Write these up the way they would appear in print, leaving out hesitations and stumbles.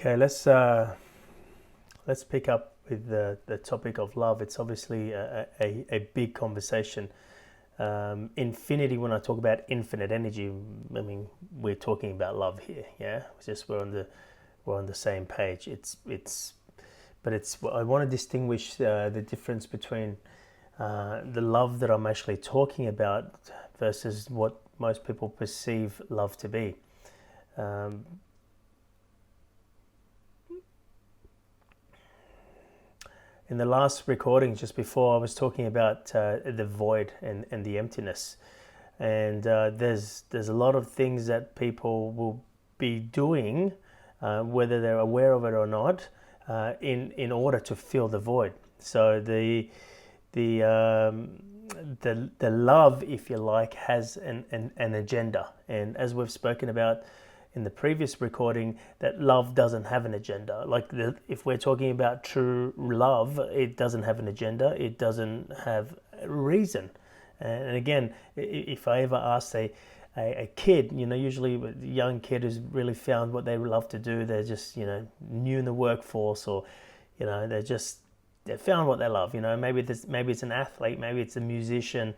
Okay, let's pick up with the topic of love. It's obviously a big conversation. Infinity. When I talk about infinite energy, I mean we're talking about love here. Yeah, it's just we're on the same page. But I want to distinguish the difference between the love that I'm actually talking about versus what most people perceive love to be. Um, in the last recording, just before, I was talking about the void and the emptiness, and there's a lot of things that people will be doing, whether they're aware of it or not, in order to fill the void. So the love, if you like, has an agenda, and as we've spoken about in the previous recording, that love doesn't have an agenda. If we're talking about true love, it doesn't have an agenda. It doesn't have a reason. And again, if I ever asked a kid, usually a young kid who's really found what they love to do, they're just, new in the workforce, or, they found what they love. Maybe it's an athlete, maybe it's a musician,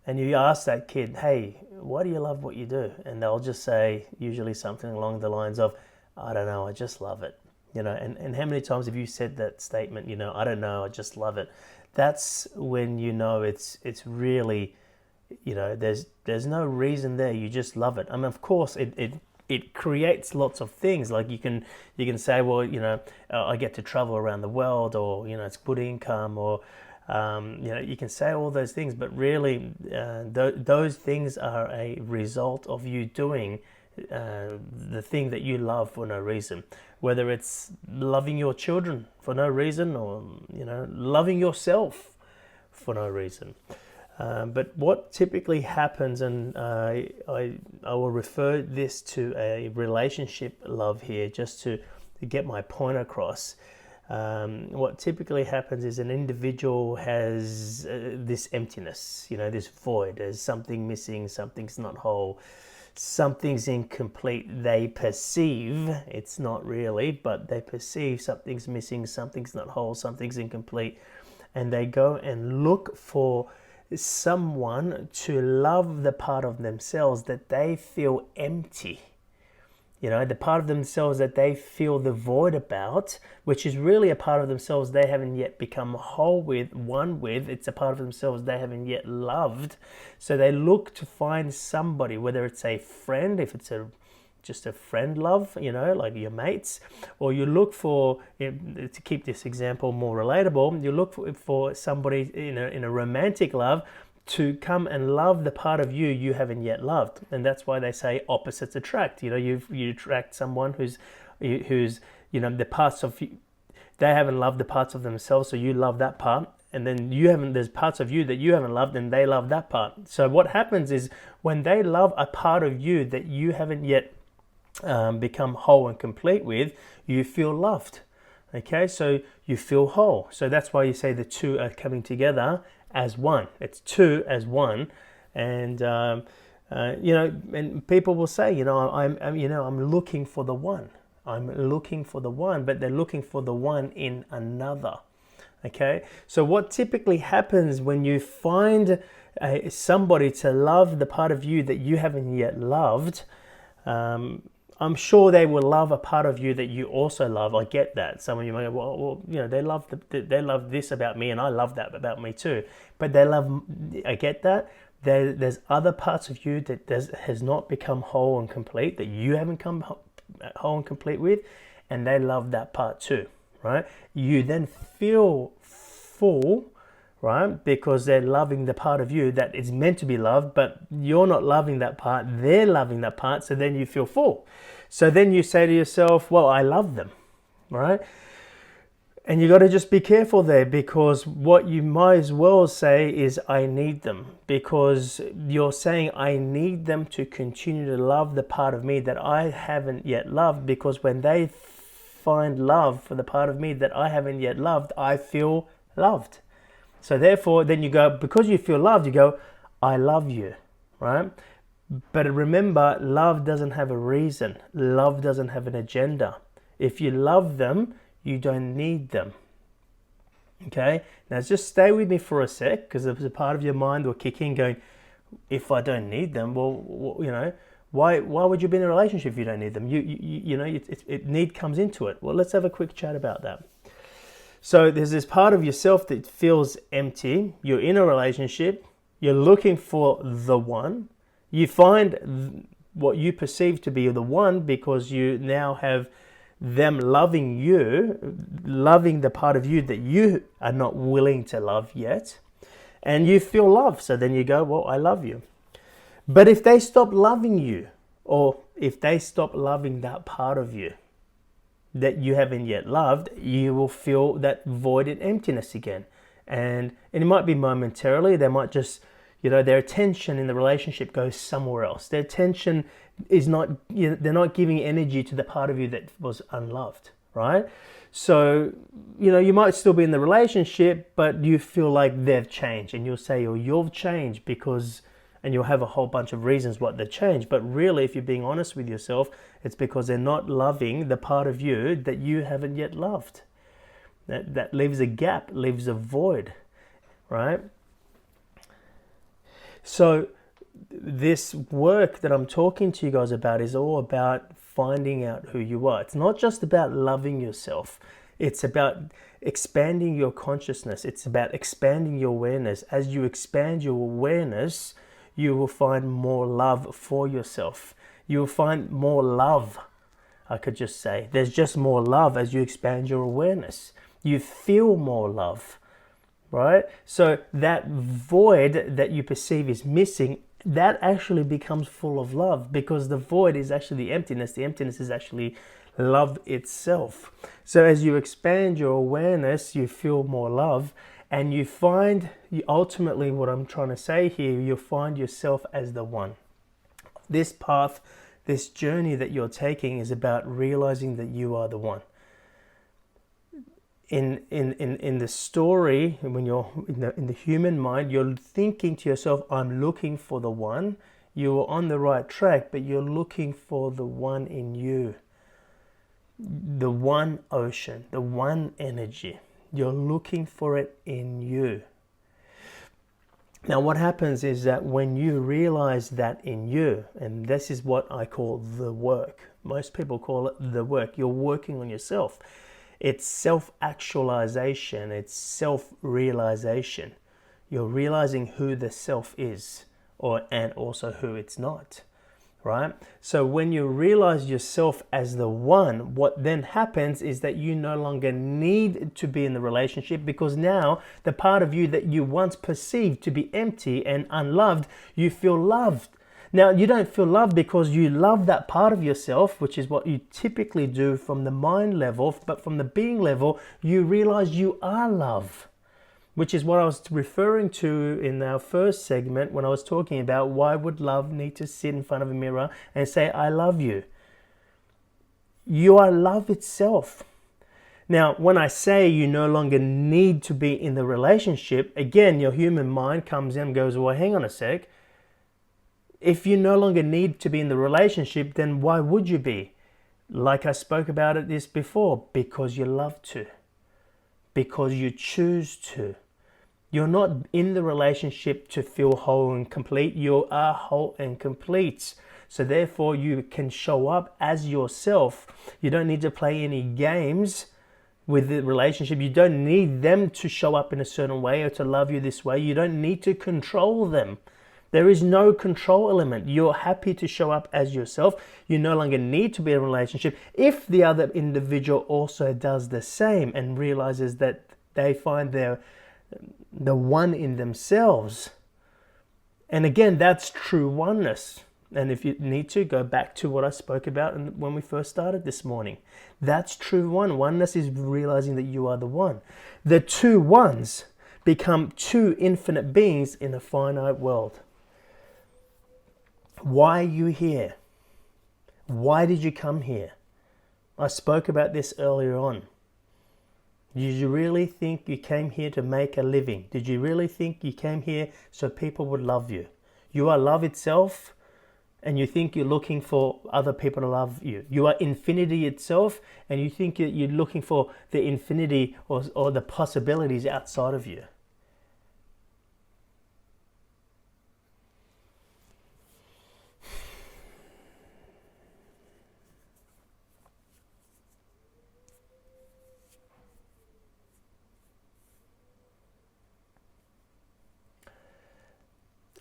and you ask that kid, hey, why do you love what you do? And they'll just say usually something along the lines of, I don't know, I just love it. And how many times have you said that statement, I don't know, I just love it? That's when it's really, there's no reason there, you just love it. I mean, of course, it creates lots of things. Like you can say, well, I get to travel around the world, or it's good income, or you can say all those things, but really those things are a result of you doing the thing that you love for no reason. Whether it's loving your children for no reason, or loving yourself for no reason. But what typically happens, and I will refer this to a relationship love here, just to get my point across. What typically happens is an individual has this emptiness, this void. There's something missing, something's not whole, something's incomplete. They perceive, it's not really, but they perceive something's missing, something's not whole, something's incomplete, and they go and look for someone to love the part of themselves that they feel empty. The part of themselves that they feel the void about, which is really a part of themselves they haven't yet become whole with, one with. It's a part of themselves they haven't yet loved. So they look to find somebody, whether it's a friend, if it's just a friend love, like your mates, or you look for, to keep this example more relatable, you look for somebody in a romantic love to come and love the part of you haven't yet loved. And that's why they say opposites attract. You attract someone who's the parts of you, they haven't loved the parts of themselves, so you love that part, and then there's parts of you that you haven't loved, and they love that part. So what happens is, when they love a part of you that you haven't yet become whole and complete with, you feel loved. Okay, so you feel whole. So that's why you say the two are coming together as one. It's two as one, and and people will say, I'm looking for the one. I'm looking for the one, but they're looking for the one in another. Okay, so what typically happens when you find somebody to love the part of you that you haven't yet loved, I'm sure they will love a part of you that you also love. I get that. Some of you might go, well, they love this about me, and I love that about me too. But I get that. There's other parts of you that has not become whole and complete, that you haven't come whole and complete with, and they love that part too, right? You then feel full, right? Because they're loving the part of you that is meant to be loved, but you're not loving that part, they're loving that part, so then you feel full. So then you say to yourself, well, I love them, right? And you got to just be careful there, because what you might as well say is, I need them, because you're saying, I need them to continue to love the part of me that I haven't yet loved, because when they find love for the part of me that I haven't yet loved, I feel loved. So therefore, then you go, because you feel loved, you go, I love you, right? But remember, love doesn't have a reason. Love doesn't have an agenda. If you love them, you don't need them. Okay? Now just stay with me for a sec, because there's a part of your mind will kick in going, if I don't need them, well, you know, why would you be in a relationship if you don't need them? You know, need comes into it. Well, let's have a quick chat about that. So there's this part of yourself that feels empty. You're in a relationship. You're looking for the one. You find what you perceive to be the one because you now have them loving you, loving the part of you that you are not willing to love yet. And you feel love. So then you go, well, I love you. But if they stop loving you, or if they stop loving that part of you that you haven't yet loved, you will feel that void and emptiness again. And it might be momentarily. They might just, you know, their attention in the relationship goes somewhere else. Their attention is not, you know, they're not giving energy to the part of you that was unloved, right? So, you know, you might still be in the relationship, but you feel like they've changed, and you'll say, oh, you've changed because, and you'll have a whole bunch of reasons what they've changed. But really, if you're being honest with yourself, it's because they're not loving the part of you that you haven't yet loved. That leaves a gap, leaves a void, right? So this work that I'm talking to you guys about is all about finding out who you are. It's not just about loving yourself. It's about expanding your consciousness. It's about expanding your awareness. As you expand your awareness, you will find more love for yourself. You will find more love, I could just say. There's just more love as you expand your awareness. You feel more love, right? So that void that you perceive is missing, that actually becomes full of love, because the void is actually the emptiness. The emptiness is actually love itself. So as you expand your awareness, you feel more love, and you find, ultimately what I'm trying to say here, you'll find yourself as the one. This path, this journey that you're taking is about realizing that you are the one. In the story, when you're in the human mind, you're thinking to yourself, I'm looking for the one. You're on the right track, but you're looking for the one in you. The one ocean, the one energy. You're looking for it in you. Now what happens is that when you realize that in you, and this is what I call the work. Most people call it the work. You're working on yourself. It's self-actualization, it's self-realization. You're realizing who the self is, and also who it's not, right? So when you realize yourself as the one, what then happens is that you no longer need to be in the relationship, because now the part of you that you once perceived to be empty and unloved, you feel loved. Now, you don't feel love because you love that part of yourself, which is what you typically do from the mind level, but from the being level, you realize you are love, which is what I was referring to in our first segment when I was talking about why would love need to sit in front of a mirror and say, I love you. You are love itself. Now, when I say you no longer need to be in the relationship, again, your human mind comes in and goes, well, hang on a sec. If you no longer need to be in the relationship, then why would you be? Like I spoke about this before, because you love to, because you choose to. You're not in the relationship to feel whole and complete. You are whole and complete. So therefore you can show up as yourself. You don't need to play any games with the relationship. You don't need them to show up in a certain way or to love you this way. You don't need to control them. There is no control element. You're happy to show up as yourself. You no longer need to be in a relationship if the other individual also does the same and realizes that they find the one in themselves. And again, that's true oneness. And if you need to, go back to what I spoke about when we first started this morning. That's true one. Oneness is realizing that you are the one. The two ones become two infinite beings in a finite world. Why are you here? Why did you come here? I spoke about this earlier on. Did you really think you came here to make a living? Did you really think you came here so people would love you? You are love itself. and you think you're looking for other people to love you. You are infinity itself, and you think you're looking for the infinity or the possibilities outside of you.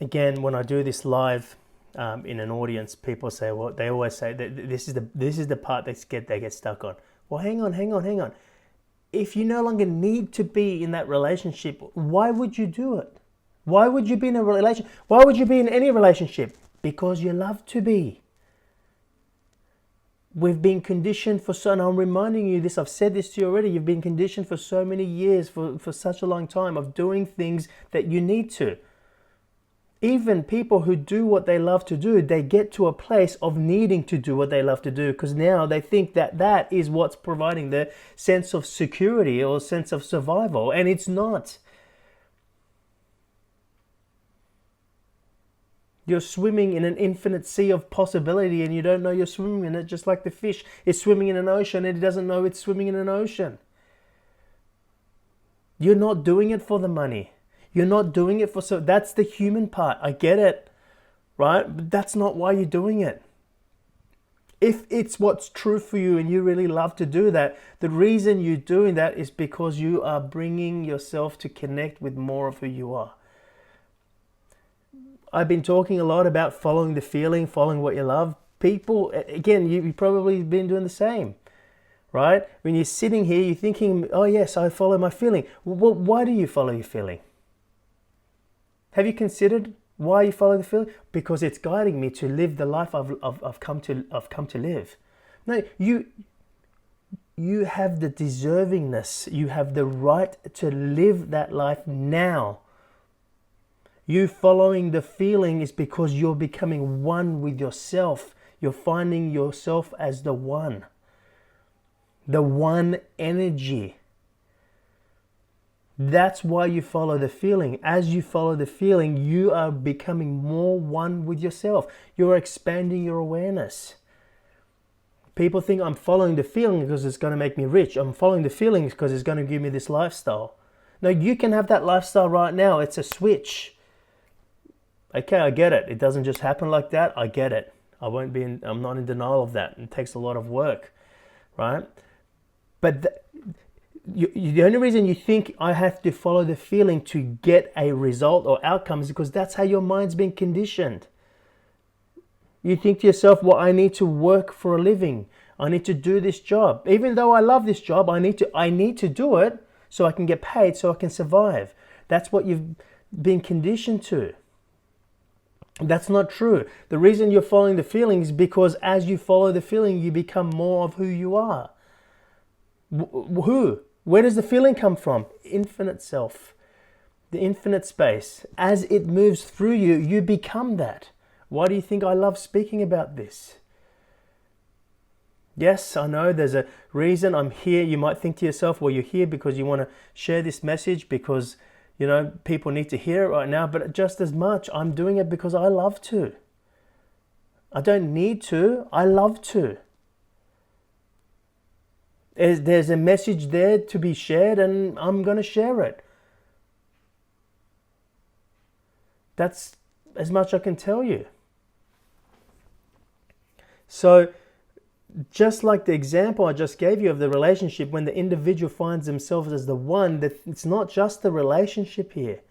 Again, when I do this live in an audience, people say, well, they always say that this is the part they get stuck on. Well, hang on. If you no longer need to be in that relationship, why would you do it? Why would you be in a relationship? Why would you be in any relationship? Because you love to be. We've been conditioned for so, and I'm reminding you this, I've said this to you already, you've been conditioned for so many years, for such a long time, of doing things that you need to. Even people who do what they love to do, they get to a place of needing to do what they love to do because now they think that that is what's providing the sense of security or sense of survival, and it's not. You're swimming in an infinite sea of possibility and you don't know you're swimming in it, just like the fish is swimming in an ocean and it doesn't know it's swimming in an ocean. You're not doing it for the money. You're not doing it for, so that's the human part. I get it, right? But that's not why you're doing it. If it's what's true for you and you really love to do that, the reason you're doing that is because you are bringing yourself to connect with more of who you are. I've been talking a lot about following the feeling, following what you love. People, again, you've probably been doing the same, right? When you're sitting here, you're thinking, oh yes, I follow my feeling. Well, why do you follow your feeling? Have you considered why you follow the feeling? Because it's guiding me to live the life I've come to live. No, you have the deservingness, you have the right to live that life now. You following the feeling is because you're becoming one with yourself. You're finding yourself as the one energy. That's why you follow the feeling. As you follow the feeling, you are becoming more one with yourself. You're expanding your awareness. People think I'm following the feeling because it's going to make me rich. I'm following the feelings because it's going to give me this lifestyle. No, you can have that lifestyle right now. It's a switch. Okay, I get it. It doesn't just happen like that. I get it. I'm not in denial of that. It takes a lot of work, right? But the only reason you think I have to follow the feeling to get a result or outcome is because that's how your mind's been conditioned. You think to yourself, well, I need to work for a living. I need to do this job. Even though I love this job, I need to do it so I can get paid, so I can survive. That's what you've been conditioned to. That's not true. The reason you're following the feeling is because as you follow the feeling, you become more of who you are. Who? Where does the feeling come from? Infinite self, the infinite space. As it moves through you, you become that. Why do you think I love speaking about this? Yes, I know there's a reason I'm here. You might think to yourself, well, you're here because you want to share this message because, you know, people need to hear it right now. But just as much, I'm doing it because I love to. I don't need to. I love to. There's a message there to be shared and I'm going to share it. That's as much I can tell you. So, just like the example I just gave you of the relationship, when the individual finds themselves as the one, that it's not just the relationship here.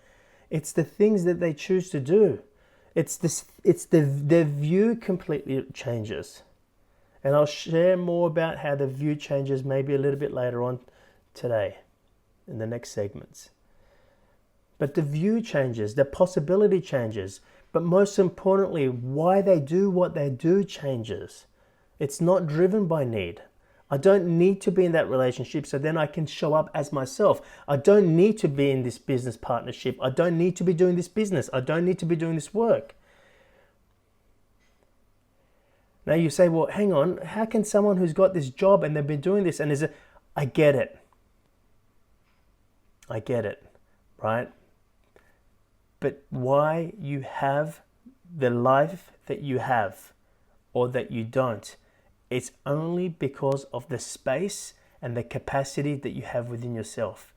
It's the things that they choose to do. Their view completely changes. And I'll share more about how the view changes maybe a little bit later on today in the next segments. But the view changes, the possibility changes. But most importantly, why they do what they do changes. It's not driven by need. I don't need to be in that relationship so then I can show up as myself. I don't need to be in this business partnership. I don't need to be doing this business. I don't need to be doing this work. Now you say, well, hang on, how can someone who's got this job and they've been doing this and I get it. I get it, right? But why you have the life that you have or that you don't, it's only because of the space and the capacity that you have within yourself.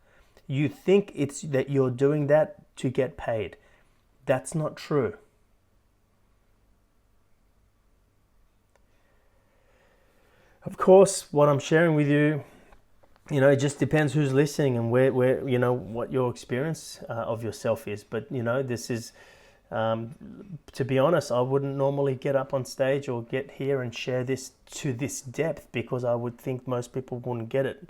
You think it's that you're doing that to get paid. That's not true. Of course, what I'm sharing with you, it just depends who's listening and where what your experience of yourself is. But, this is, to be honest, I wouldn't normally get up on stage or get here and share this to this depth, because I would think most people wouldn't get it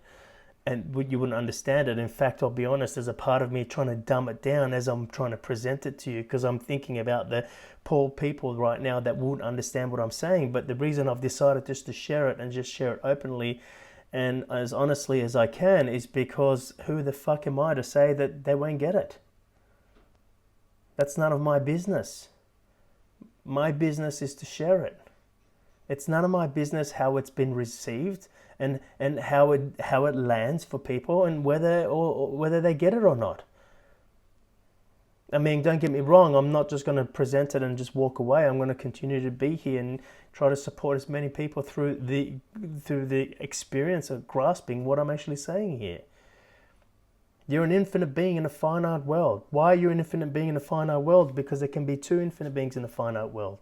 and you wouldn't understand it. In fact, I'll be honest, there's a part of me trying to dumb it down as I'm trying to present it to you, because I'm thinking about the poor people right now that wouldn't understand what I'm saying. But the reason I've decided just to share it and just share it openly and as honestly as I can is because who the fuck am I to say that they won't get it? That's none of my business. My business is to share it. It's none of my business how it's been received and how it lands for people and whether they get it or not. I mean, don't get me wrong, I'm not just going to present it and just walk away. I'm going to continue to be here and try to support as many people through the experience of grasping what I'm actually saying here. You're an infinite being in a finite world. Why are you an infinite being in a finite world? Because there can be two infinite beings in a finite world.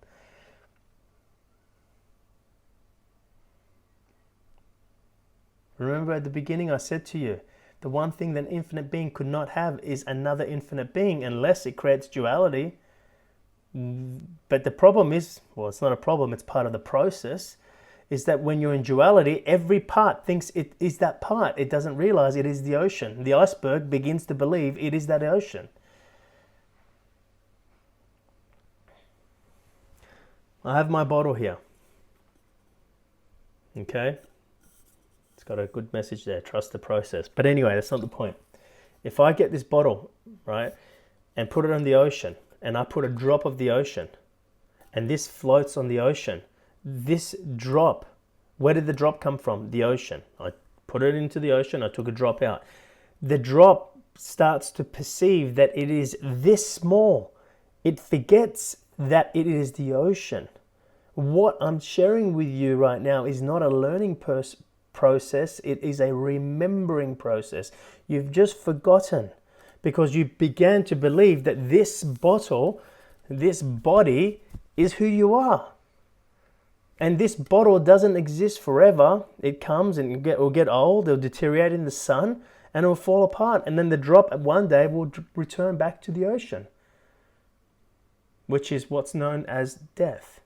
Remember at the beginning I said to you, the one thing that an infinite being could not have is another infinite being unless it creates duality. But the problem is, well, it's not a problem, it's part of the process, is that when you're in duality, every part thinks it is that part. It doesn't realize it is the ocean. The iceberg begins to believe it is that ocean. I have my bottle here. Okay? It's got a good message there, trust the process. But anyway, that's not the point. If I get this bottle, right, and put it on the ocean, and I put a drop of the ocean, and this floats on the ocean, this drop, where did the drop come from? The ocean. I put it into the ocean, I took a drop out. The drop starts to perceive that it is this small. It forgets that it is the ocean. What I'm sharing with you right now is not a learning process, it is a remembering process. You've just forgotten because you began to believe that this bottle, this body is who you are. And this bottle doesn't exist forever. It comes and will get old, it'll deteriorate in the sun, and it will fall apart. And then the drop one day will return back to the ocean, which is what's known as death.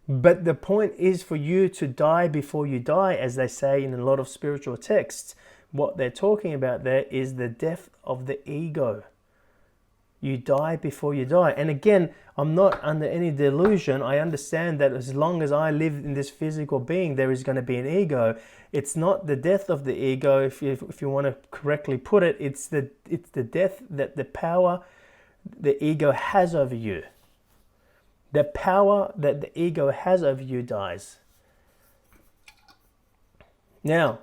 But the point is for you to die before you die, as they say in a lot of spiritual texts. What they're talking about there is the death of the ego. You die before you die. And again, I'm not under any delusion. I understand that as long as I live in this physical being, there is going to be an ego. It's not the death of the ego, if you want to correctly put it. It's the death that the power the ego has over you. The power that the ego has over you dies. Now,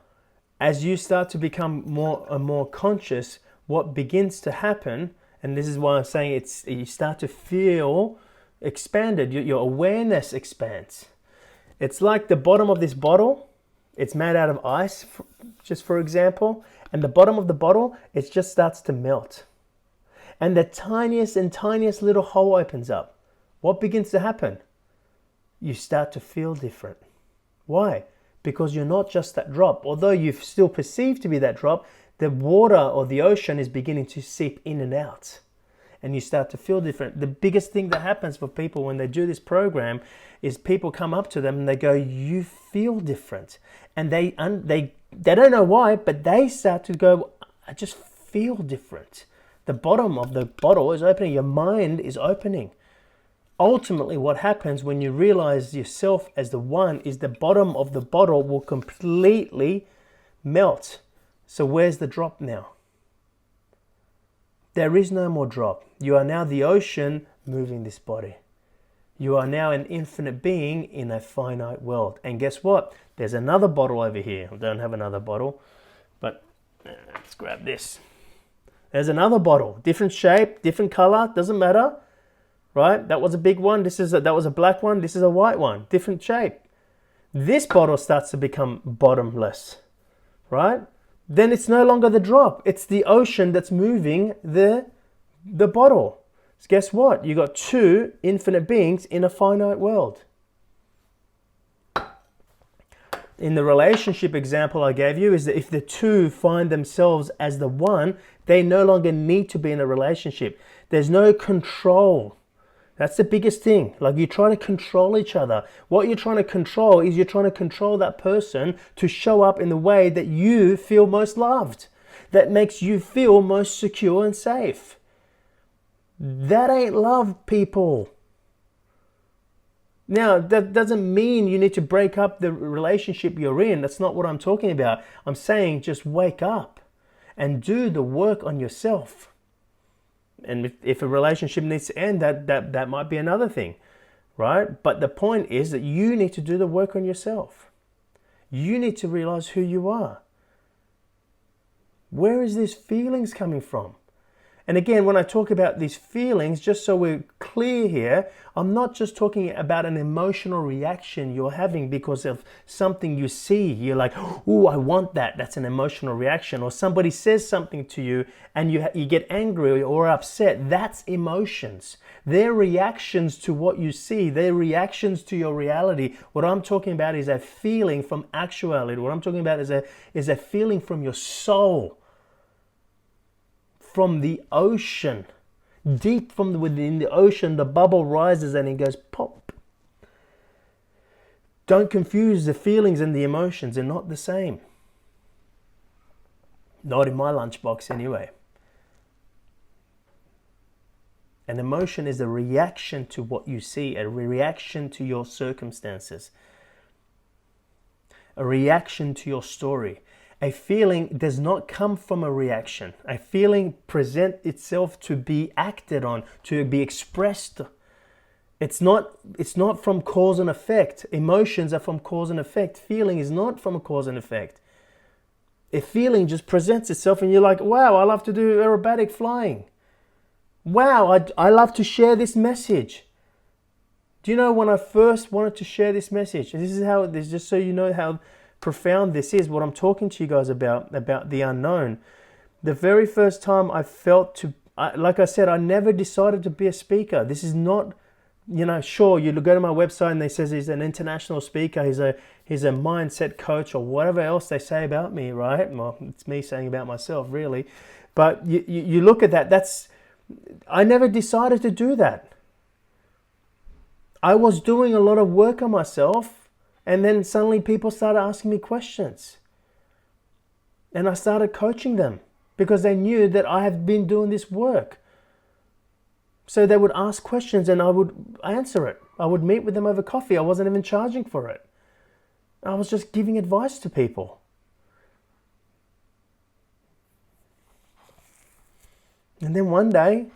as you start to become more and more conscious, what begins to happen, and this is why I'm saying you start to feel expanded, your awareness expands. It's like the bottom of this bottle, it's made out of ice, just for example, and the bottom of the bottle, it just starts to melt. And the tiniest and tiniest little hole opens up. What begins to happen? You start to feel different. Why? Because you're not just that drop. Although you still perceive to be that drop, the water or the ocean is beginning to seep in and out. And you start to feel different. The biggest thing that happens for people when they do this program is people come up to them and they go, you feel different. And they don't know why, but they start to go, I just feel different. The bottom of the bottle is opening. Your mind is opening. Ultimately, what happens when you realize yourself as the one is the bottom of the bottle will completely melt. So where's the drop now? There is no more drop. You are now the ocean moving this body. You are now an infinite being in a finite world. And guess what? There's another bottle over here. I don't have another bottle, but let's grab this. There's another bottle, different shape, different color, doesn't matter, right? That was a big one. That was a black one. This is a white one, different shape. This bottle starts to become bottomless, right? Then it's no longer the drop. It's the ocean that's moving the bottle. So guess what? You got two infinite beings in a finite world. In the relationship example I gave you, is that if the two find themselves as the one, they no longer need to be in a relationship. There's no control. That's the biggest thing. Like, you try to control each other. What you're trying to control is you're trying to control that person to show up in the way that you feel most loved, that makes you feel most secure and safe. That ain't love, people. Now, that doesn't mean you need to break up the relationship you're in. That's not what I'm talking about. I'm saying just wake up and do the work on yourself. And if a relationship needs to end, that might be another thing, right? But the point is that you need to do the work on yourself. You need to realize who you are. Where is these feelings coming from? And again, when I talk about these feelings, just so we're clear here, I'm not just talking about an emotional reaction you're having because of something you see. You're like, oh, I want that. That's an emotional reaction. Or somebody says something to you and you get angry or upset. That's emotions. They're reactions to what you see. They're reactions to your reality. What I'm talking about is a feeling from actuality. What I'm talking about is a feeling from your soul. From the ocean, deep from within the ocean, the bubble rises and it goes pop. Don't confuse the feelings and the emotions. They're not the same. Not in my lunchbox anyway. An emotion is a reaction to what you see, a reaction to your circumstances, a reaction to your story. A feeling does not come from a reaction. A feeling presents itself to be acted on, to be expressed. It's not from cause and effect. Emotions are from cause and effect. Feeling is not from a cause and effect. A feeling just presents itself and you're like, wow, I love to do aerobatic flying. Wow, I love to share this message. Do you know when I first wanted to share this message? And this is how, this just so you know how profound this is, what I'm talking to you guys about the unknown. The very first time I felt like I said, I never decided to be a speaker. This is not, sure, you go to my website and they says he's an international speaker, he's a mindset coach or whatever else they say about me, right? Well, it's me saying about myself, really. But you look at that, I never decided to do that. I was doing a lot of work on myself. And then suddenly people started asking me questions. And I started coaching them because they knew that I have been doing this work. So they would ask questions and I would answer it. I would meet with them over coffee. I wasn't even charging for it. I was just giving advice to people. And then one day,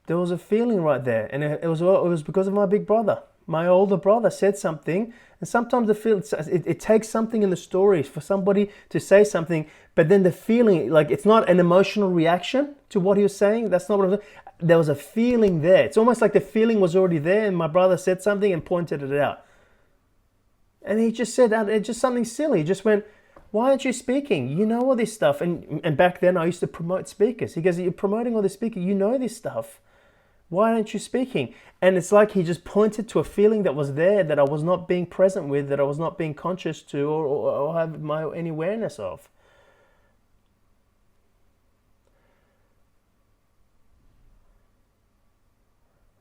there was a feeling right there. And it was because of my big brother. My older brother said something, and sometimes it takes something in the story for somebody to say something, but then the feeling, like, it's not an emotional reaction to what he was saying. That's not what I'm saying. There was a feeling there. It's almost like the feeling was already there, and my brother said something and pointed it out. And he just said, it's just something silly. He just went, why aren't you speaking? You know all this stuff. And back then I used to promote speakers. He goes, you're promoting all this speaking. You know this stuff. Why aren't you speaking? And it's like he just pointed to a feeling that was there that I was not being present with, that I was not being conscious to or have any awareness of.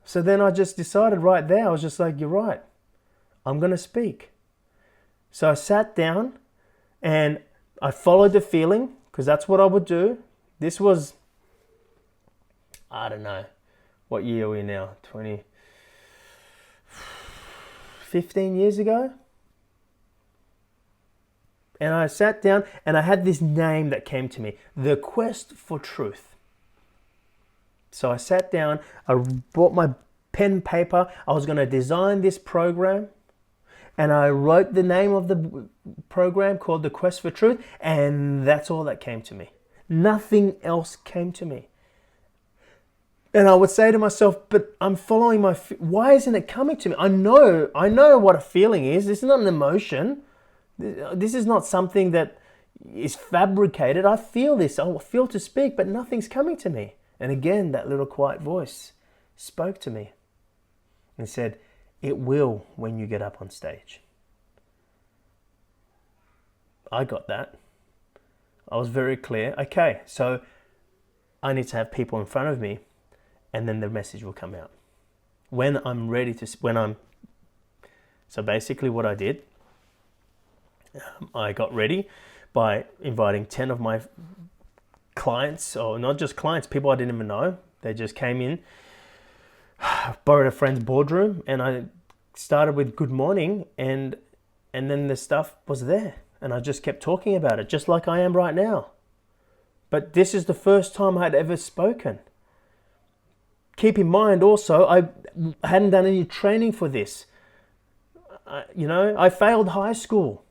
So then I just decided right there, I was just like, you're right. I'm going to speak. So I sat down and I followed the feeling because that's what I would do. This was, I don't know. What year are we now? 15 years ago? And I sat down and I had this name that came to me, The Quest for Truth. So I sat down, I brought my pen and paper, I was going to design this program, and I wrote the name of the program called The Quest for Truth, and that's all that came to me. Nothing else came to me. And I would say to myself, but I'm following why isn't it coming to me? I know what a feeling is. This is not an emotion. This is not something that is fabricated. I feel this. I feel to speak, but nothing's coming to me. And again, that little quiet voice spoke to me and said, it will when you get up on stage. I got that. I was very clear. Okay, so I need to have people in front of me, and then the message will come out. When I'm ready to, so basically what I did, I got ready by inviting 10 of my clients, or not just clients, people I didn't even know. They just came in, borrowed a friend's boardroom, and I started with good morning, and then the stuff was there. And I just kept talking about it, just like I am right now. But this is the first time I'd ever spoken. Keep in mind also, I hadn't done any training for this. I failed high school.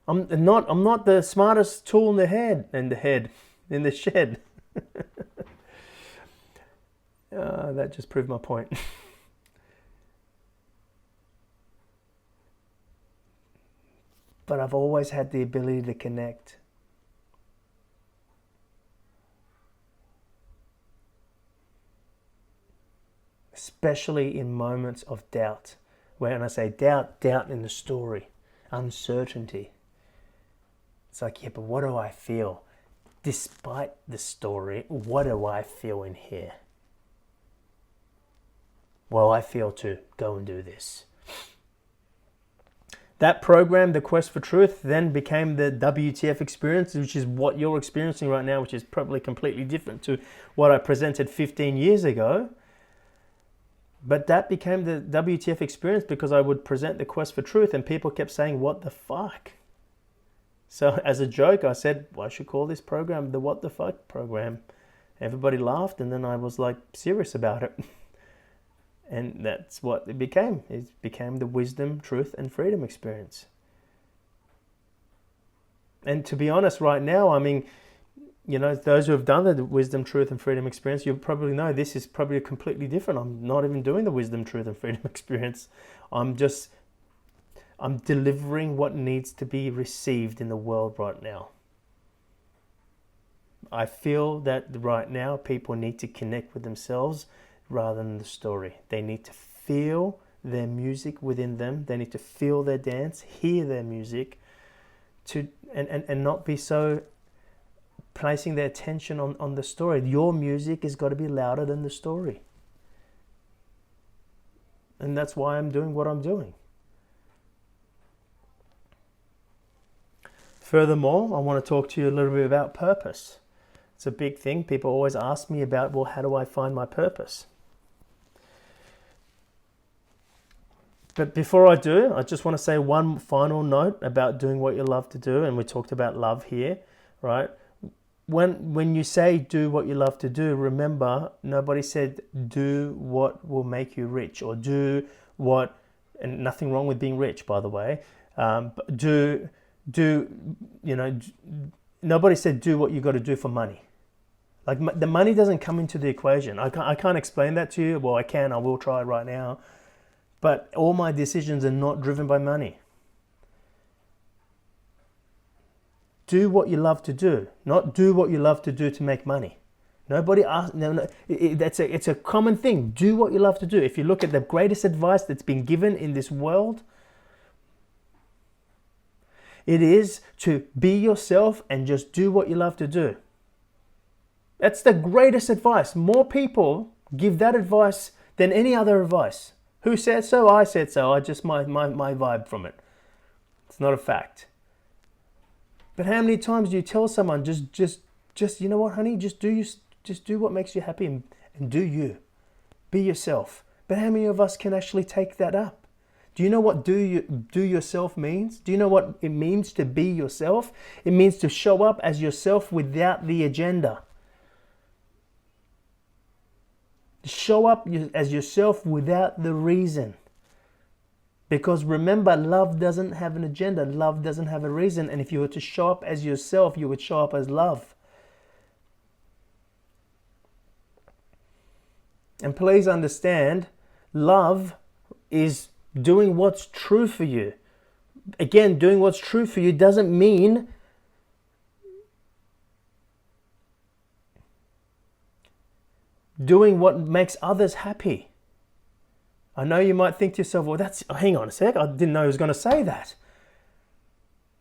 I'm not the smartest tool in the shed. That just proved my point. But I've always had the ability to connect. Especially in moments of doubt. When I say doubt in the story, uncertainty. It's like, yeah, but what do I feel? Despite the story, what do I feel in here? Well, I feel to go and do this. That program, The Quest for Truth, then became the WTF experience, which is what you're experiencing right now, which is probably completely different to what I presented 15 years ago. But that became the WTF experience because I would present The Quest for Truth and people kept saying, what the fuck? So as a joke, I said, well, I should call this program the What the Fuck program. Everybody laughed, and then I was like serious about it. And that's what it became. It became the wisdom, truth, and freedom experience. And to be honest, right now, I mean, those who have done the wisdom, truth, and freedom experience, you'll probably know this is probably completely different. I'm not even doing the wisdom, truth, and freedom experience. I'm delivering what needs to be received in the world right now. I feel that right now people need to connect with themselves rather than the story. They need to feel their music within them. They need to feel their dance, hear their music, and not be so placing their attention on the story. Your music has got to be louder than the story. And that's why I'm doing what I'm doing. Furthermore, I want to talk to you a little bit about purpose. It's a big thing. People always ask me about, well, how do I find my purpose? But before I do, I just want to say one final note about doing what you love to do. And we talked about love here, right? When you say do what you love to do, remember, nobody said do what will make you rich or do what, and nothing wrong with being rich, by the way. But nobody said do what you got to do for money. Like the money doesn't come into the equation. I can't explain that to you. Well, I can. I will try right now. But all my decisions are not driven by money. Do what you love to do, not do what you love to do to make money. Nobody asks. No, it's a common thing. Do what you love to do. If you look at the greatest advice that's been given in this world, it is to be yourself and just do what you love to do. That's the greatest advice. More people give that advice than any other advice. Who said so? I said so. I just my vibe from it. It's not a fact. But how many times do you tell someone just you know what, honey, just do what makes you happy and do you. Be yourself. But how many of us can actually take that up? Do you know what do yourself means? Do you know what it means to be yourself? It means to show up as yourself without the agenda. Show up as yourself without the reason. Because remember, love doesn't have an agenda. Love doesn't have a reason. And if you were to show up as yourself, you would show up as love. And please understand, love is doing what's true for you. Again, doing what's true for you doesn't mean doing what makes others happy. I know you might think to yourself, well, hang on a sec, I didn't know he was going to say that.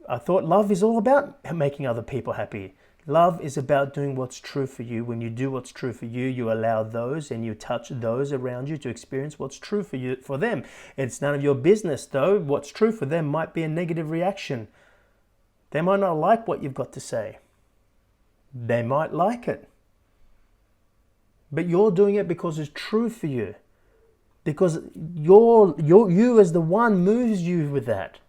I thought love is all about making other people happy. Love is about doing what's true for you. When you do what's true for you, you allow those and you touch those around you to experience what's true for you, for them. It's none of your business, though. What's true for them might be a negative reaction. They might not like what you've got to say. They might like it. But you're doing it because it's true for you. Because you as the one moves you with that.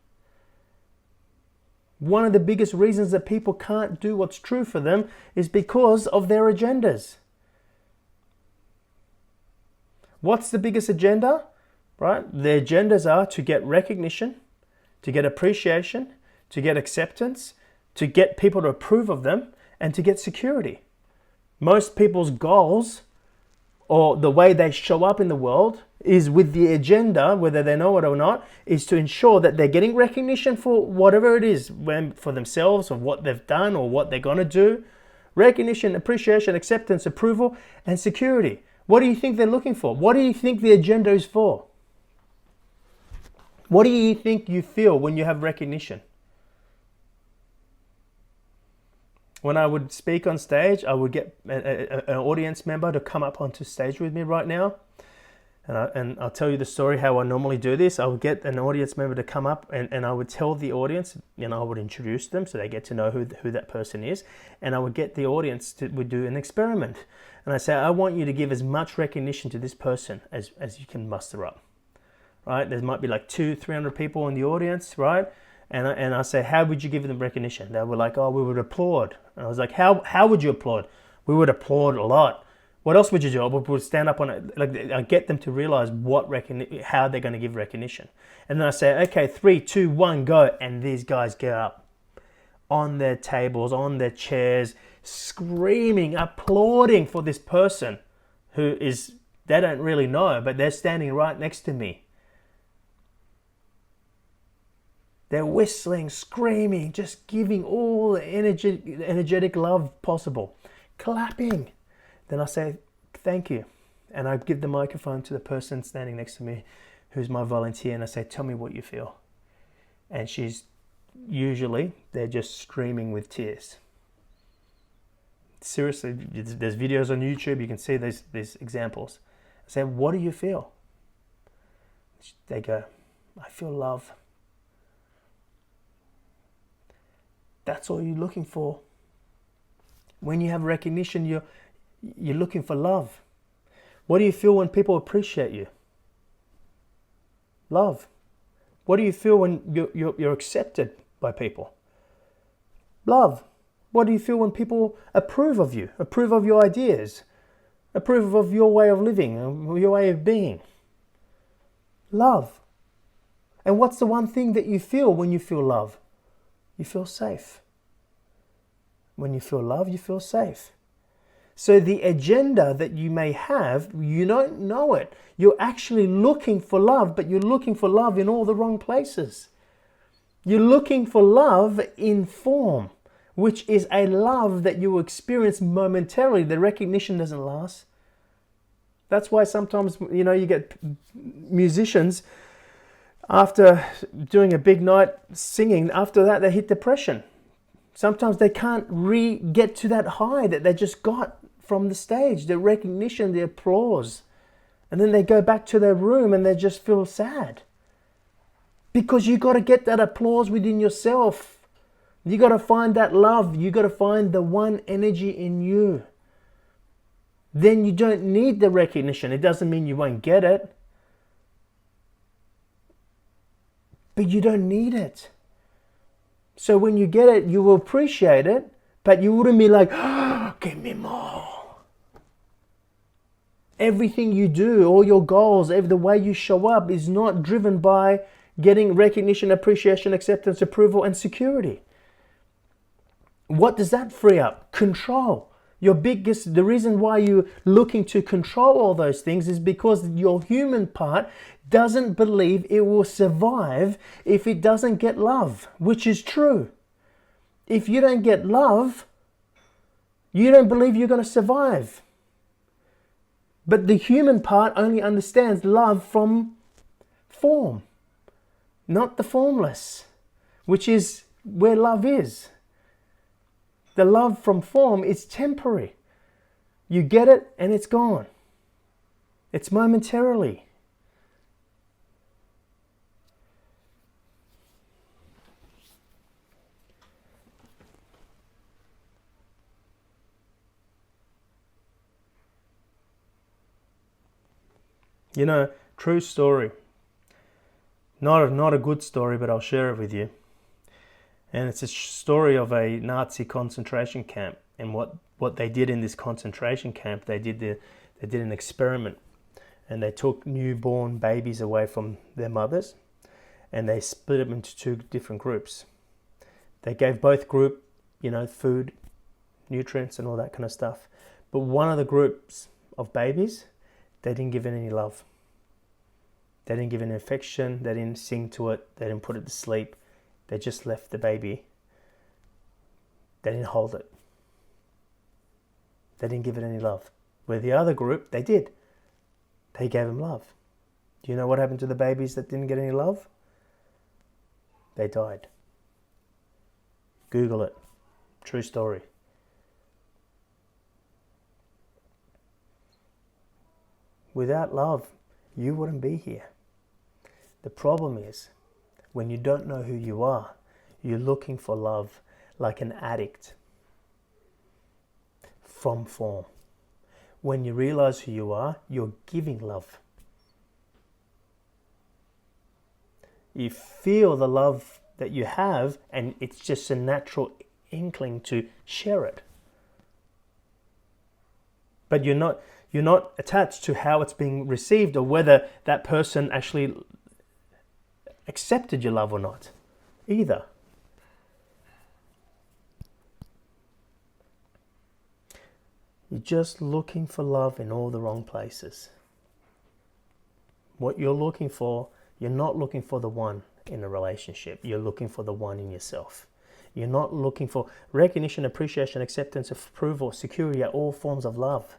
One of the biggest reasons that people can't do what's true for them is because of their agendas. What's the biggest agenda? Right? The agendas are to get recognition, to get appreciation, to get acceptance, to get people to approve of them, and to get security. Most people's goals, or the way they show up in the world, is with the agenda, whether they know it or not, is to ensure that they're getting recognition for whatever it is, for themselves, or what they've done, or what they're going to do. Recognition, appreciation, acceptance, approval, and security. What do you think they're looking for? What do you think the agenda is for? What do you think you feel when you have recognition? When I would speak on stage, I would get an audience member to come up onto stage with me right now. And I'll tell you the story how I normally do this. I would get an audience member to come up and I would tell the audience, I would introduce them so they get to know who that person is. And I would get the audience would do an experiment. And I say, I want you to give as much recognition to this person as you can muster up. Right? There might be like 200-300 people in the audience, right? And I say, how would you give them recognition? They were like, oh, we would applaud. And I was like, how would you applaud? We would applaud a lot. What else would you do? We would stand up on it. Like, I get them to realize how they're going to give recognition. And then I say, okay, 3, 2, 1, go. And these guys get up on their tables, on their chairs, screaming, applauding for this person who they don't really know, but they're standing right next to me. They're whistling, screaming, just giving all the energetic love possible. Clapping. Then I say, thank you. And I give the microphone to the person standing next to me who's my volunteer. And I say, tell me what you feel. And they're just streaming with tears. Seriously, there's videos on YouTube. You can see these examples. I say, what do you feel? They go, I feel love. That's all you're looking for. When you have recognition, you're looking for love. What do you feel when people appreciate you? Love. What do you feel when you're accepted by people? Love. What do you feel when people approve of you, approve of your ideas, approve of your way of living, your way of being? Love. And what's the one thing that you feel when you feel love? You feel safe. When you feel love, you feel safe. So the agenda that you may have, you don't know it. You're actually looking for love, but you're looking for love in all the wrong places. You're looking for love in form, which is a love that you experience momentarily. The recognition doesn't last. That's why sometimes, you get musicians, after doing a big night singing, after that they hit depression. Sometimes they can't get to that high that they just got from the stage, the recognition, the applause. And then they go back to their room and they just feel sad. Because you got to get that applause within yourself. You got to find that love. You got to find the one energy in you. Then you don't need the recognition. It doesn't mean you won't get it. But you don't need it. So when you get it, you will appreciate it, but you wouldn't be like, oh, give me more. Everything you do, all your goals, the way you show up is not driven by getting recognition, appreciation, acceptance, approval, and security. What does that free up? Control. The reason why you're looking to control all those things is because your human part doesn't believe it will survive if it doesn't get love, which is true. If you don't get love, you don't believe you're going to survive. But the human part only understands love from form, not the formless, which is where love is. The love from form is temporary. You get it and it's gone. It's momentarily. You know, true story. Not a good story, but I'll share it with you. And it's a story of a Nazi concentration camp. And what they did in this concentration camp, they did an experiment. And they took newborn babies away from their mothers, and they split them into two different groups. They gave both group, food, nutrients, and all that kind of stuff. But one of the groups of babies, they didn't give it any love. They didn't give it any affection. They didn't sing to it. They didn't put it to sleep. They just left the baby. They didn't hold it. They didn't give it any love. Where the other group, they did. They gave him love. Do you know what happened to the babies that didn't get any love? They died. Google it. True story. Without love, you wouldn't be here. The problem is, when you don't know who you are, you're looking for love like an addict from form. When you realize who you are, you're giving love. You feel the love that you have, and it's just a natural inkling to share it. But you're not attached to how it's being received or whether that person actually accepted your love or not, either. You're just looking for love in all the wrong places. What you're looking for, you're not looking for the one in a relationship. You're looking for the one in yourself. You're not looking for recognition, appreciation, acceptance, approval, security are all forms of love.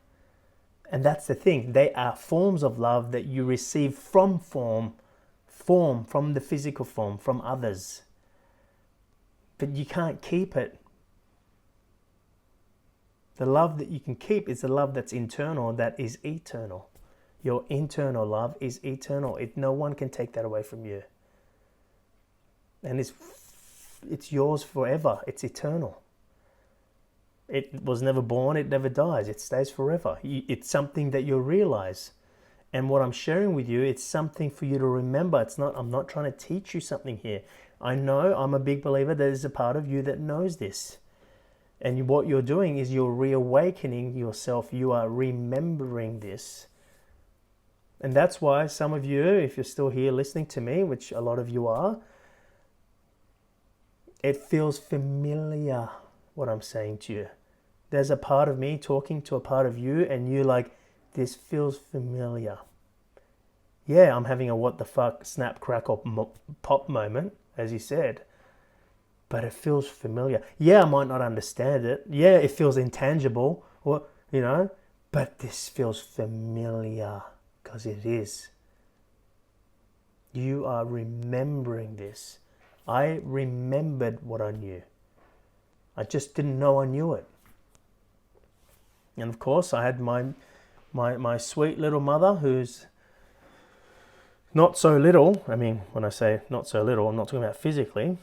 And that's the thing. They are forms of love that you receive from from the physical form, from others. But you can't keep it. The love that you can keep is the love that's internal, that is eternal. Your internal love is eternal. No one can take that away from you. And it's yours forever. It's eternal. It was never born, it never dies, it stays forever. It's something that you'll realize. And what I'm sharing with you, it's something for you to remember. I'm not trying to teach you something here. I know, I'm a big believer that there's a part of you that knows this. And what you're doing is you're reawakening yourself. You are remembering this. And that's why some of you, if you're still here listening to me, which a lot of you are, it feels familiar, what I'm saying to you. There's a part of me talking to a part of you, and you're like, this feels familiar. Yeah, I'm having a what the fuck, snap, crackle, pop moment, as you said. But it feels familiar. Yeah, I might not understand it. Yeah, it feels intangible, but this feels familiar because it is. You are remembering this. I remembered what I knew. I just didn't know I knew it. And of course, I had my sweet little mother, who's not so little. I mean, when I say not so little, I'm not talking about physically.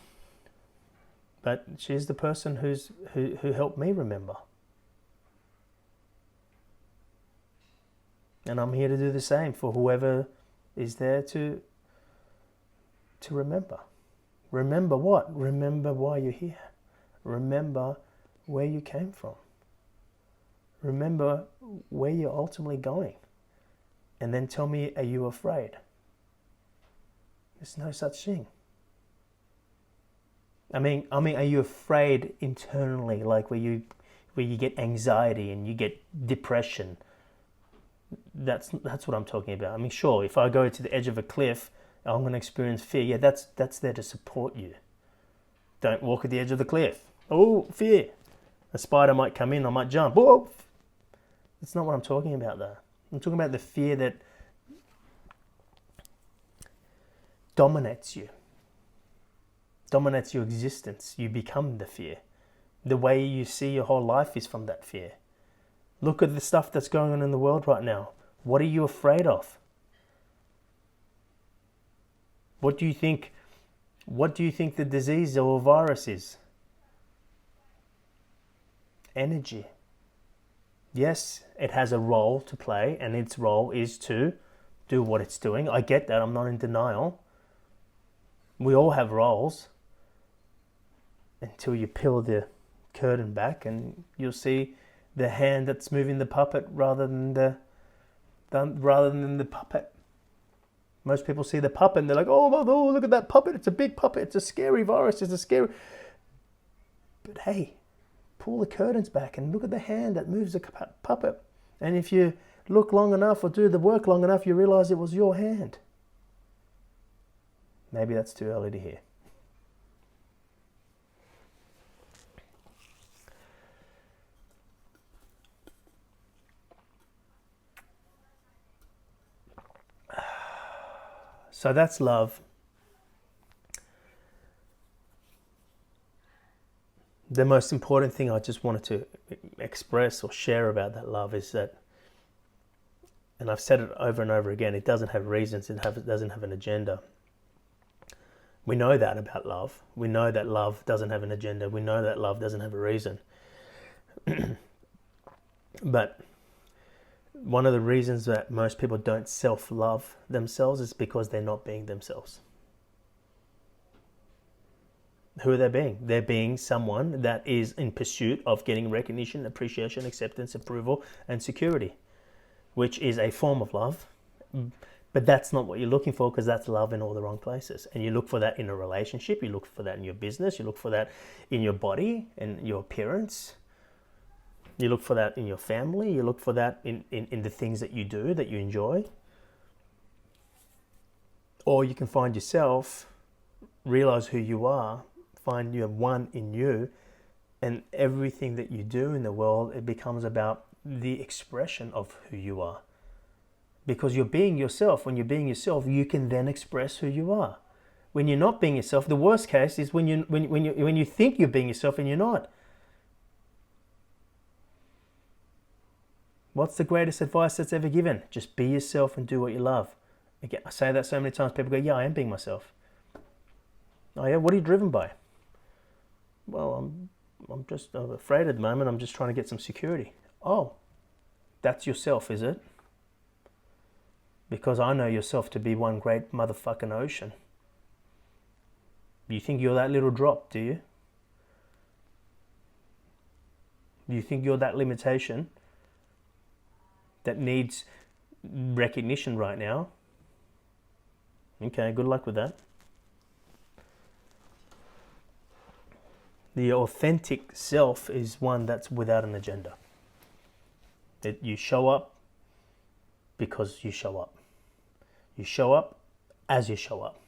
But she's the person who helped me remember. And I'm here to do the same for whoever is there to remember. Remember what? Remember why you're here. Remember where you came from. Remember where you're ultimately going. And then tell me, are you afraid? There's no such thing. I mean, are you afraid internally, like where you where you get anxiety and you get depression. That's what I'm talking about. I mean, sure, if I go to the edge of a cliff, I'm going to experience fear. Yeah, that's there to support you. Don't walk at the edge of the cliff. Oh, fear. A spider might come in, I might jump. Whoa! That's not what I'm talking about, though. I'm talking about the fear that dominates you, dominates your existence. You become the fear. The way you see your whole life is from that fear. Look at the stuff that's going on in the world right now. What are you afraid of? What do you think the disease or virus is? Energy. Yes, it has a role to play, and its role is to do what it's doing. I get that. I'm not in denial. We all have roles until you peel the curtain back and you'll see the hand that's moving the puppet rather than the puppet. Most people see the puppet and they're like, oh, look at that puppet. It's a big puppet. It's a scary virus. It's a scary... But hey, pull the curtains back and look at the hand that moves the puppet. And if you look long enough or do the work long enough, you realize it was your hand. Maybe that's too early to hear. So that's love. The most important thing I just wanted to express or share about that love is that, and I've said it over and over again, it doesn't have reasons, it doesn't have an agenda. We know that about love. We know that love doesn't have an agenda. We know that love doesn't have a reason. But one of the reasons that most people don't self-love themselves is because they're not being themselves. Who are they being? They're being someone that is in pursuit of getting recognition, appreciation, acceptance, approval, and security, which is a form of love. But that's not what you're looking for, because that's love in all the wrong places. And you look for that in a relationship, you look for that in your business, you look for that in your body and your appearance. You look for that in your family, you look for that in the things that you do, that you enjoy. Or you can find yourself, realize who you are, find you have one in you, and everything that you do in the world, it becomes about the expression of who you are. Because you're being yourself. When you're being yourself, you can then express who you are. When you're not being yourself, the worst case is when you think you're being yourself and you're not. What's the greatest advice that's ever given? Just be yourself and do what you love. Again, I say that so many times, people go, yeah, I am being myself. Oh yeah, what are you driven by? Well, I'm afraid at the moment, I'm just trying to get some security. Oh, that's yourself, is it? Because I know yourself to be one great motherfucking ocean. You think you're that little drop, do you? You think you're that limitation that needs recognition right now? Okay, good luck with that. The authentic self is one that's without an agenda. You show up because you show up. You show up as you show up.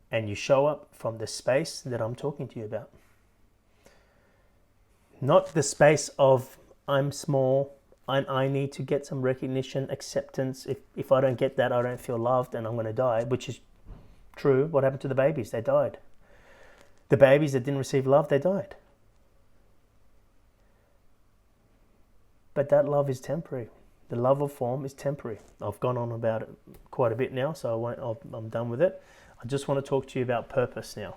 And you show up from the space that I'm talking to you about. Not the space of I'm small, I need to get some recognition, acceptance. If I don't get that, I don't feel loved and I'm going to die, which is true. What happened to the babies? They died. The babies that didn't receive love, they died. But that love is temporary. The love of form is temporary. I've gone on about it quite a bit now, so I'm done with it. I just want to talk to you about purpose now.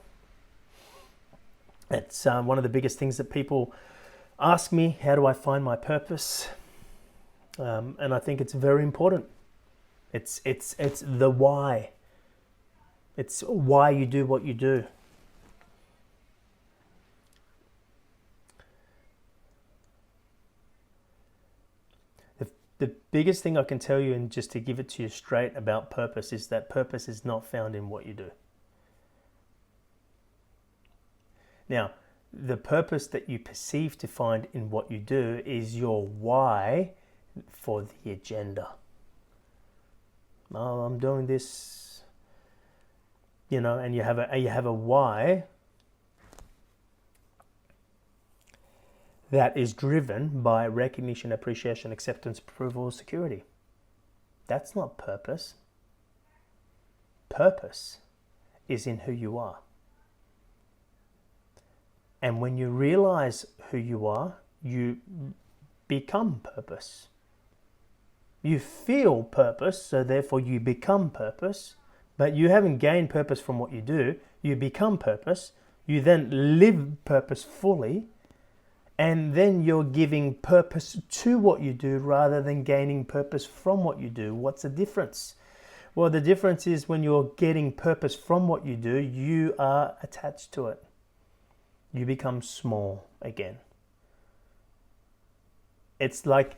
It's one of the biggest things that people ask me, how do I find my purpose? And I think it's very important. It's the why. It's why you do what you do. The biggest thing I can tell you, and just to give it to you straight about purpose, is that purpose is not found in what you do. Now, the purpose that you perceive to find in what you do is your why for the agenda. Oh, I'm doing this, and you have a why that is driven by recognition, appreciation, acceptance, approval, security. That's not purpose. Purpose is in who you are. And when you realize who you are, you become purpose. You feel purpose, so therefore you become purpose, but you haven't gained purpose from what you do. You become purpose. You then live purpose fully, and then you're giving purpose to what you do rather than gaining purpose from what you do. What's the difference? Well, the difference is when you're getting purpose from what you do, you are attached to it. You become small again. It's like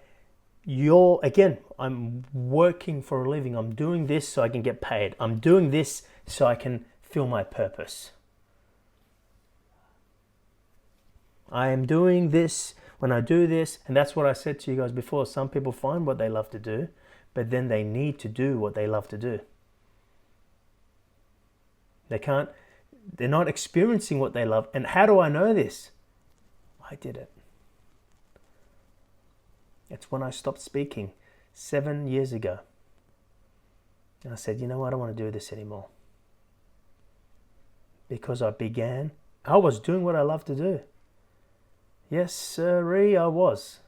I'm working for a living. I'm doing this so I can get paid. I'm doing this so I can feel my purpose. I am doing this when I do this, and that's what I said to you guys before. Some people find what they love to do, but then they need to do what they love to do. They're not experiencing what they love. And how do I know this? I did it. It's when I stopped speaking 7 years ago. And I said, I don't want to do this anymore. Because I was doing what I love to do. Yes, sirree, I was.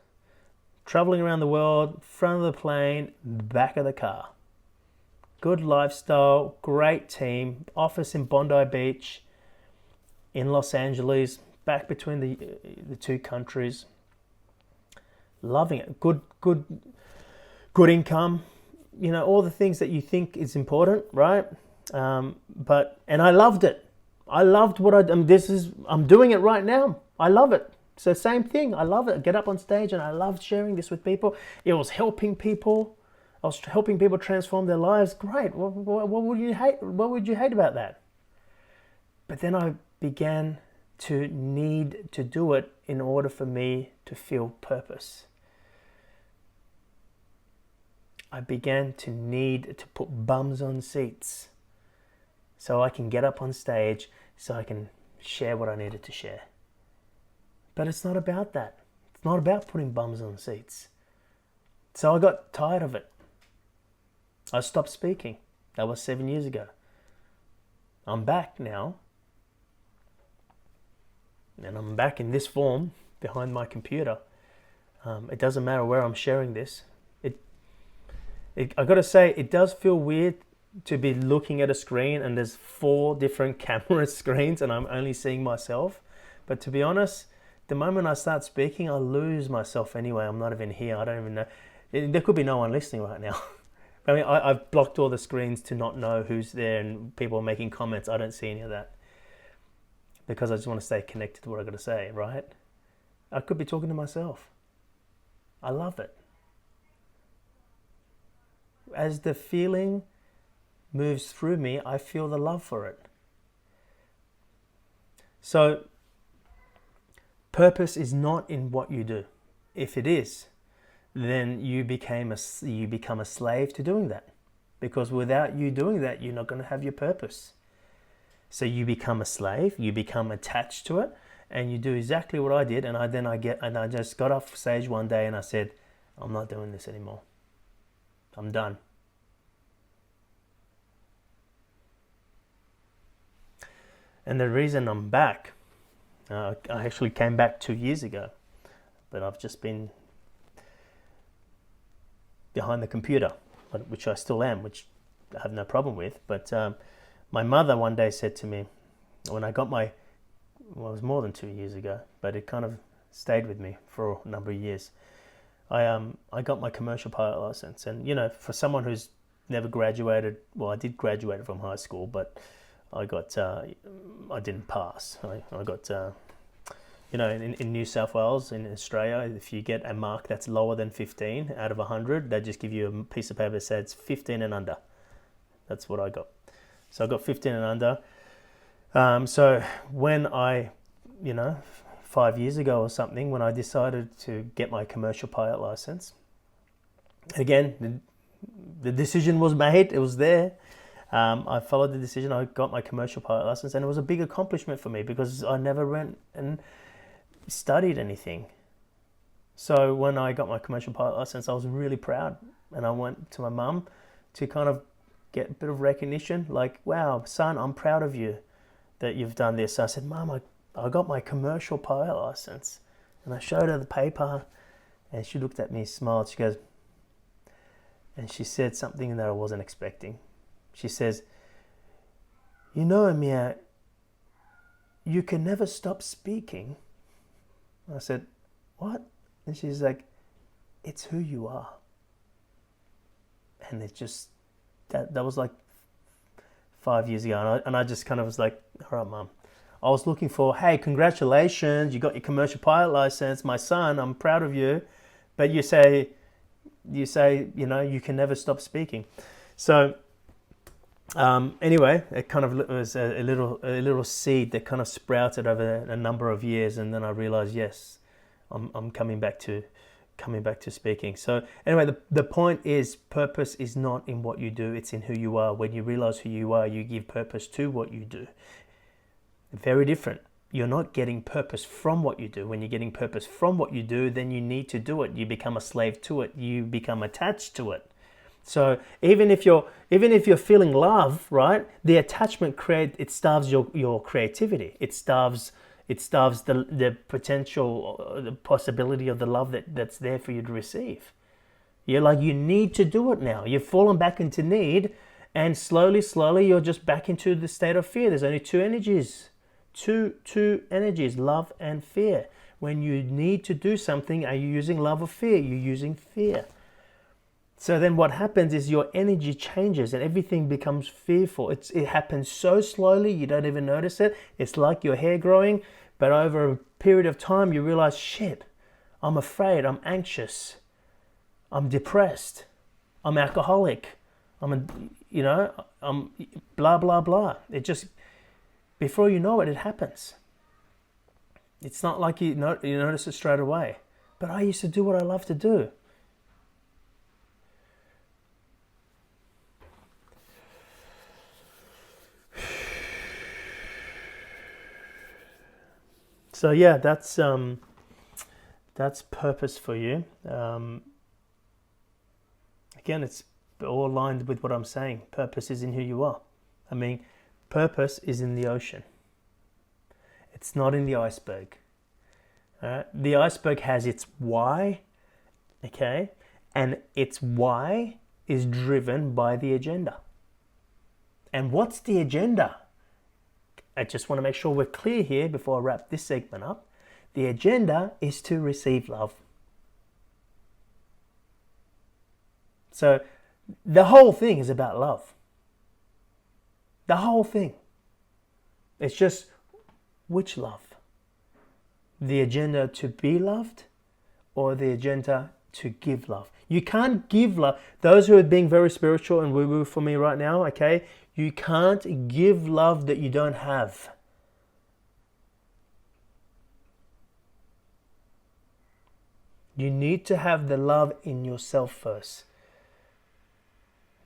Traveling around the world, front of the plane, back of the car. Good lifestyle, great team, office in Bondi Beach, in Los Angeles, back between the two countries. Loving it. Good income, all the things that you think is important, right? And I loved it. I loved what I'm doing it right now. I love it. So same thing. I love it. I get up on stage and I loved sharing this with people. It was helping people. I was helping people transform their lives. Great. What would you hate? What would you hate about that? But then I began to need to do it in order for me to feel purpose. I began to need to put bums on seats so I can get up on stage, so I can share what I needed to share. But it's not about that. It's not about putting bums on seats. So I got tired of it. I stopped speaking. That was 7 years ago. I'm back now. And I'm back in this form behind my computer. It doesn't matter where I'm sharing this. I got to say, it does feel weird to be looking at a screen and there's 4 different camera screens and I'm only seeing myself. But to be honest, the moment I start speaking, I lose myself anyway. I'm not even here. I don't even know. There could be no one listening right now. I mean, I've blocked all the screens to not know who's there and people are making comments. I don't see any of that because I just want to stay connected to what I've got to say, right? I could be talking to myself. I love it. As the feeling moves through me, I feel the love for it. So, purpose is not in what you do. If it is, then you become a slave to doing that. Because without you doing that, you're not going to have your purpose. So you become a slave, you become attached to it, and you do exactly what I did. And I just got off stage one day and I said, I'm not doing this anymore. I'm done. And the reason I'm back, I actually came back 2 years ago, but I've just been behind the computer, which I still am, which I have no problem with. But my mother one day said to me, when I got it was more than 2 years ago, but it kind of stayed with me for a number of years. I got my commercial pilot license, and for someone who's never graduated, well, I did graduate from high school, but I didn't pass. I got in New South Wales, in Australia, if you get a mark that's lower than 15 out of 100, they just give you a piece of paper that says 15 and under. That's what I got. So I got 15 and under. So when I 5 years ago or something, when I decided to get my commercial pilot license. Again, the decision was made. It was there. I followed the decision. I got my commercial pilot license, and it was a big accomplishment for me because I never went and studied anything. So when I got my commercial pilot license, I was really proud, and I went to my mum to kind of get a bit of recognition, like, wow, son, I'm proud of you that you've done this. So I said, Mum, I got my commercial pilot license, and I showed her the paper, and she looked at me, smiled, she goes, and she said something that I wasn't expecting. She says, you know, Amir, you can never stop speaking. I said, what? And she's like, it's who you are. And it just, that was like 5 years ago. And I just kind of was like, all right, Mum. I was looking for, hey, congratulations, you got your commercial pilot license, my son, I'm proud of you. But you say, you you can never stop speaking. So anyway, it kind of was a little seed that kind of sprouted over a number of years, and then I realized, yes, I'm coming back to speaking. So anyway, the point is, purpose is not in what you do, it's in who you are. When you realize who you are, you give purpose to what you do. Very different. You're not getting purpose from what you do. When you're getting purpose from what you do, then you need to do it. You become a slave to it. You become attached to it. So even if you're feeling love, right, the attachment starves your creativity. It starves the potential, the possibility of the love that's there for you to receive. You're like, you need to do it now. You've fallen back into need, and slowly you're just back into the state of fear. There's only two energies, love and fear. When you need to do something, are you using love or fear? You're using fear. So then what happens is your energy changes and everything becomes fearful. It happens so slowly, you don't even notice it. It's like your hair growing, but over a period of time you realize, shit, I'm afraid, I'm anxious, I'm depressed, I'm alcoholic, I'm blah, blah, blah. It just, before you know it, it happens. It's not like you notice it straight away. But I used to do what I love to do. So yeah, that's purpose for you. Again, it's all aligned with what I'm saying. Purpose is in who you are. I mean, purpose is in the ocean. It's not in the iceberg. The iceberg has its why, okay? And its why is driven by the agenda. And what's the agenda? I just want to make sure we're clear here before I wrap this segment up. The agenda is to receive love. So the whole thing is about love. The whole thing. It's just which love? The agenda to be loved or the agenda to give love? You can't give love. Those who are being very spiritual and woo-woo for me right now, okay? You can't give love that you don't have. You need to have the love in yourself first.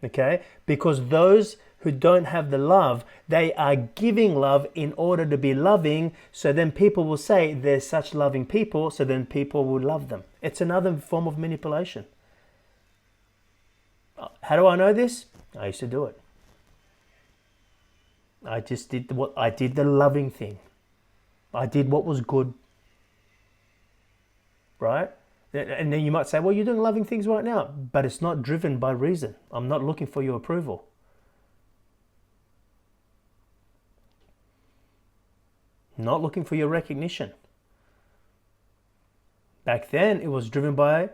Okay? Because those who don't have the love, they are giving love in order to be loving, so then people will say they're such loving people, so then people will love them. It's another form of manipulation. How do I know this? I used to do it. I just did the loving thing. I did what was good. Right? And then you might say, well, you're doing loving things right now, but it's not driven by reason. I'm not looking for your approval. Not looking for your recognition. Back then, it was driven by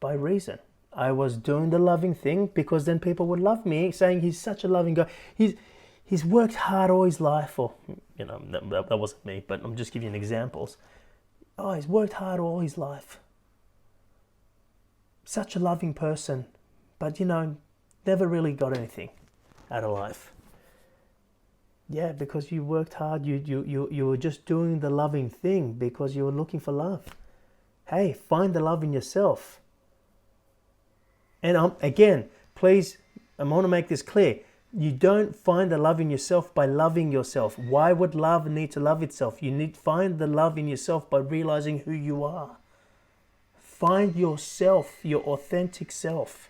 reason. I was doing the loving thing because then people would love me, saying he's such a loving guy. He's worked hard all his life, or that wasn't me, but I'm just giving you examples. Oh, he's worked hard all his life. Such a loving person, but never really got anything out of life. Yeah, because you worked hard. You were just doing the loving thing because you were looking for love. Hey, find the love in yourself. And again, please, I want to make this clear. You don't find the love in yourself by loving yourself. Why would love need to love itself? You need to find the love in yourself by realizing who you are. Find yourself, your authentic self.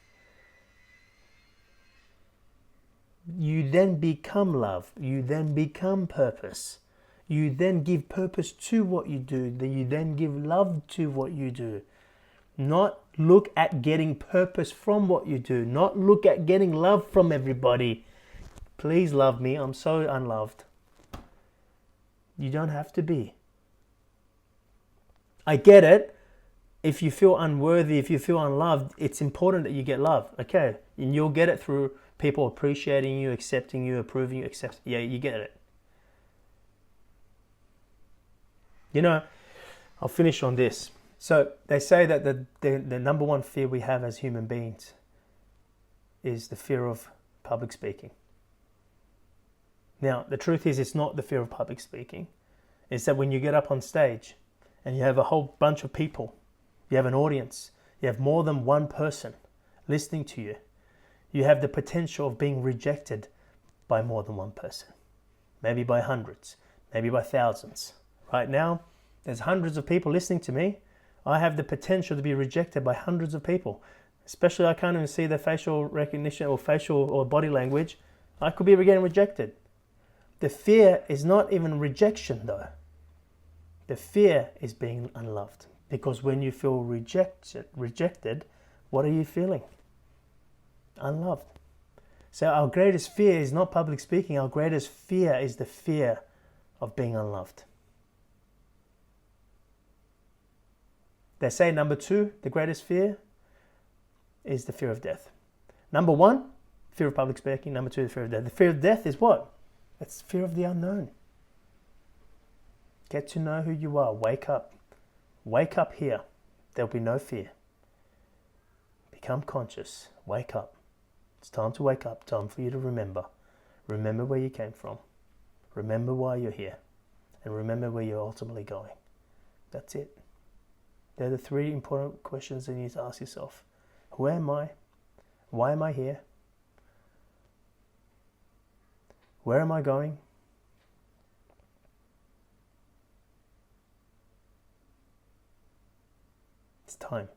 You then become love. You then become purpose. You then give purpose to what you do. You then give love to what you do. Not look at getting purpose from what you do. Not look at getting love from everybody. Please love me. I'm so unloved. You don't have to be. I get it. If you feel unworthy, if you feel unloved, it's important that you get love. Okay. And you'll get it through people appreciating you, accepting you, approving you, yeah, you get it. You know, I'll finish on this. So they say that the number one fear we have as human beings is the fear of public speaking. Now, the truth is, it's not the fear of public speaking. It's that when you get up on stage and you have a whole bunch of people, you have an audience, you have more than one person listening to you, you have the potential of being rejected by more than one person. Maybe by hundreds, maybe by thousands. Right now, there's hundreds of people listening to me. I have the potential to be rejected by hundreds of people. Especially I can't even see their facial recognition or facial or body language. I could be getting rejected. The fear is not even rejection though. The fear is being unloved. Because when you feel rejected, what are you feeling? Unloved. So our greatest fear is not public speaking. Our greatest fear is the fear of being unloved. They say number 2, the greatest fear is the fear of death. Number 1, fear of public speaking. Number 2, the fear of death. The fear of death is what? It's fear of the unknown. Get to know who you are. Wake up. Wake up here. There'll be no fear. Become conscious. Wake up. It's time to wake up. Time for you to remember. Remember where you came from. Remember why you're here. And remember where you're ultimately going. That's it. They're the 3 important questions that you need to ask yourself. Who am I? Why am I here? Where am I going? It's time.